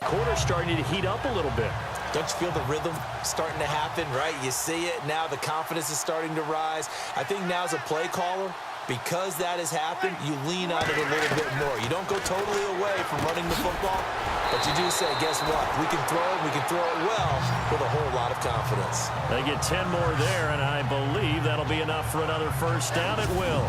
Quarter's starting to heat up a little bit. Don't you feel the rhythm starting to happen, right? You see it. Now the confidence is starting to rise. I think now as a play caller, because that has happened, you lean on it a little bit more. You don't go totally away from running the football, but you do say, guess what? We can throw it. We can throw it well with a whole lot of confidence. They get 10 more there, and I believe that'll be enough for another first down. It will.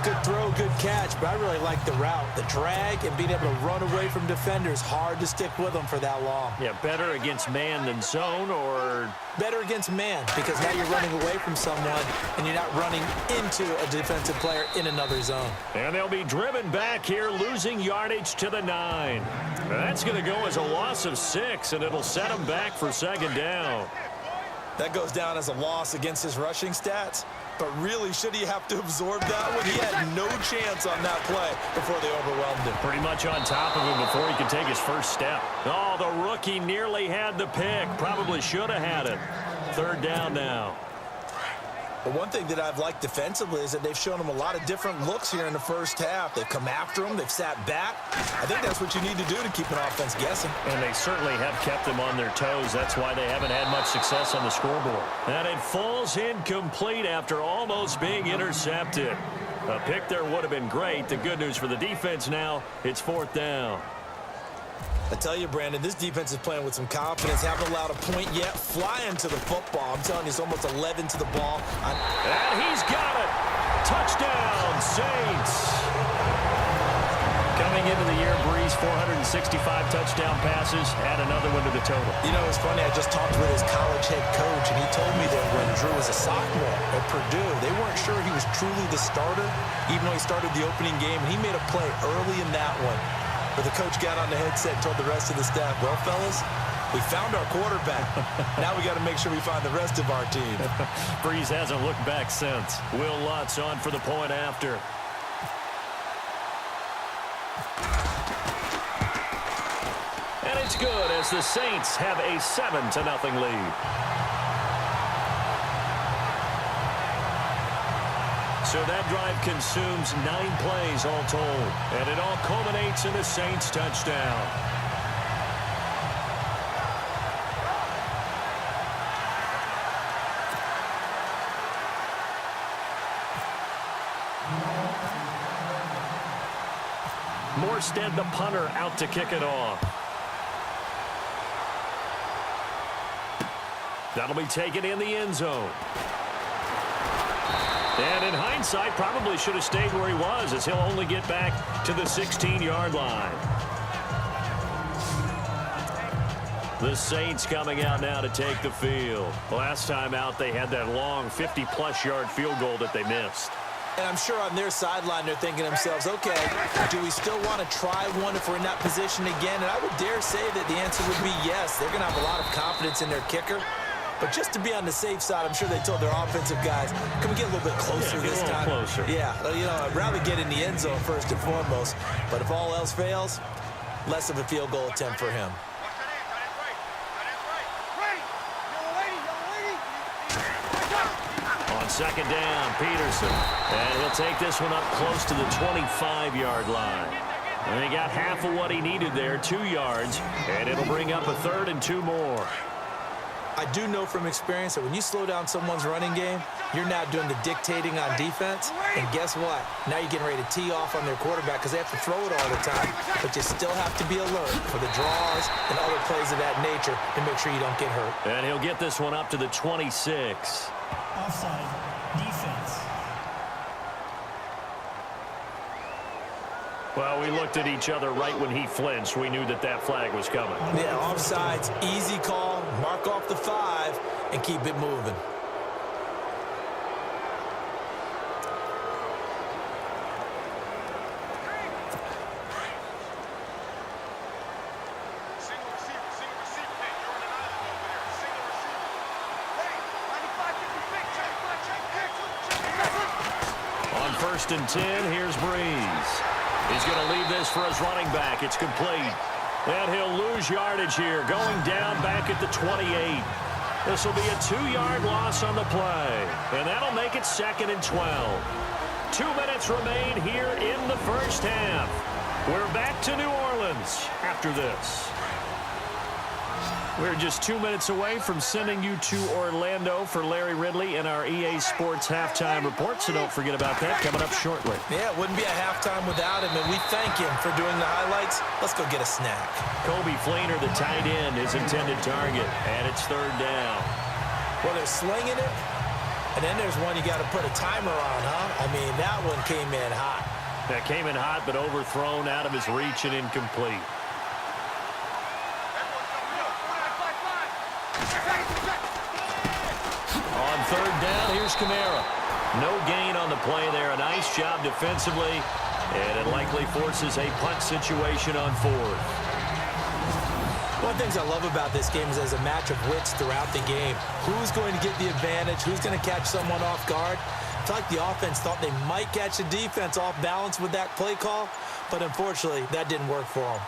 Good throw, good catch, but I really like the route. The drag and being able to run away from defenders, hard to stick with them for that long. Yeah, better against man than zone, or? Better against man, because now you're running away from someone and you're not running into a defensive player in another zone. And they'll be driven back here, losing yardage to the 9. That's going to go as a loss of 6, and it'll set them back for second down. That goes down as a loss against his rushing stats. But really, should he have to absorb that one? He had no chance on that play before they overwhelmed him. Pretty much on top of him before he could take his first step. Oh, the rookie nearly had the pick. Probably should have had it. Third down now. But one thing that I've liked defensively is that they've shown him a lot of different looks here in the first half. They've come after him. They've sat back. I think that's what you need to do to keep an offense guessing. And they certainly have kept them on their toes. That's why they haven't had much success on the scoreboard. And it falls incomplete after almost being intercepted. A pick there would have been great. The good news for the defense now, it's fourth down. I tell you, Brandon, this defense is playing with some confidence. Haven't allowed a point yet. Flying to the football. I'm telling you, it's almost 11 to the ball. And he's got it. Touchdown, Saints. Coming into the year, Breeze, 465 touchdown passes. Add another one to the total. You know, it's funny. I just talked with his college head coach, and he told me that when Drew was a sophomore at Purdue, they weren't sure he was truly the starter, even though he started the opening game. And he made a play early in that one. But the coach got on the headset and told the rest of the staff, well, fellas, we found our quarterback. Now we got to make sure we find the rest of our team. Breeze hasn't looked back since. Will Lutz on for the point after. And it's good as the Saints have a 7-0 lead. So that drive consumes 9 plays all told. And it all culminates in a Saints touchdown. Morstead, the punter, out to kick it off. That'll be taken in the end zone. And in hindsight, probably should have stayed where he was, as he'll only get back to the 16-yard line. The Saints coming out now to take the field. Last time out, they had that long 50-plus yard field goal that they missed. And I'm sure on their sideline, they're thinking to themselves, okay, do we still want to try one if we're in that position again? And I would dare say that the answer would be yes. They're going to have a lot of confidence in their kicker. But just to be on the safe side, I'm sure they told their offensive guys, can we get a little bit closer this time? Closer. Yeah, you know, I'd rather get in the end zone first and foremost. But if all else fails, less of a field goal attempt for him. On second down, Peterson. And he'll take this one up close to the 25-yard line. And he got half of what he needed there, 2 yards. And it'll bring up a 3rd and 2 more. I do know from experience that when you slow down someone's running game, you're now doing the dictating on defense. And guess what? Now you're getting ready to tee off on their quarterback because they have to throw it all the time. But you still have to be alert for the draws and other plays of that nature and make sure you don't get hurt. And he'll get this one up to the 26. Offside, defense. Well, we looked at each other right when he flinched. We knew that that flag was coming. Yeah, offsides, easy call, mark off the 5, and keep it moving. On 1st and 10, here's Breeze. He's going to leave this for his running back. It's complete. And he'll lose yardage here, going down back at the 28. This will be a 2-yard loss on the play. And that'll make it 2nd and 12. 2 minutes remain here in the first half. We're back to New Orleans after this. We're just 2 minutes away from sending you to Orlando for Larry Ridley and our EA Sports halftime report, so don't forget about that coming up shortly. Yeah, it wouldn't be a halftime without him, and we thank him for doing the highlights. Let's go get a snack. Kobe Fleener, the tight end, his intended target, and it's third down. Well, they're slinging it, and then there's one you got to put a timer on, huh? I mean, that one came in hot. That came in hot, but overthrown out of his reach and incomplete. On third down, here's Kamara. No gain on the play there. A nice job defensively, and it likely forces a punt situation on fourth. One of the things I love about this game is there's a match of wits throughout the game. Who's going to get the advantage? Who's going to catch someone off guard? I feel like the offense thought they might catch the defense off balance with that play call, but unfortunately, that didn't work for them.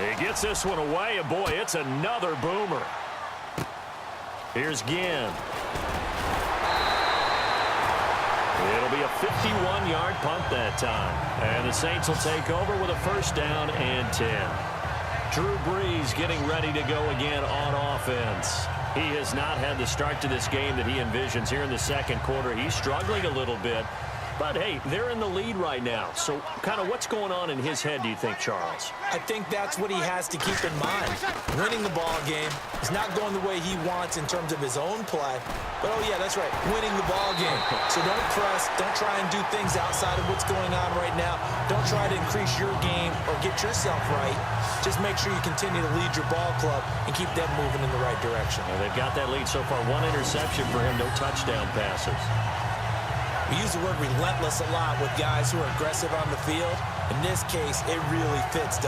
He gets this one away, and boy, it's another boomer. Here's Ginn. It'll be a 51-yard punt that time. And the Saints will take over with a first down and 10. Drew Brees getting ready to go again on offense. He has not had the start to this game that he envisions here in the second quarter. He's struggling a little bit. But, hey, they're in the lead right now. So kind of what's going on in his head, do you think, Charles? I think that's what he has to keep in mind. Winning the ball game is not going the way he wants in terms of his own play. But, oh, yeah, that's right, winning the ball game. So don't press. Don't try and do things outside of what's going on right now. Don't try to increase your game or get yourself right. Just make sure you continue to lead your ball club and keep them moving in the right direction. Well, they've got that lead so far. One interception for him, no touchdown passes. We use the word relentless a lot with guys who are aggressive on the field. In this case, it really fits.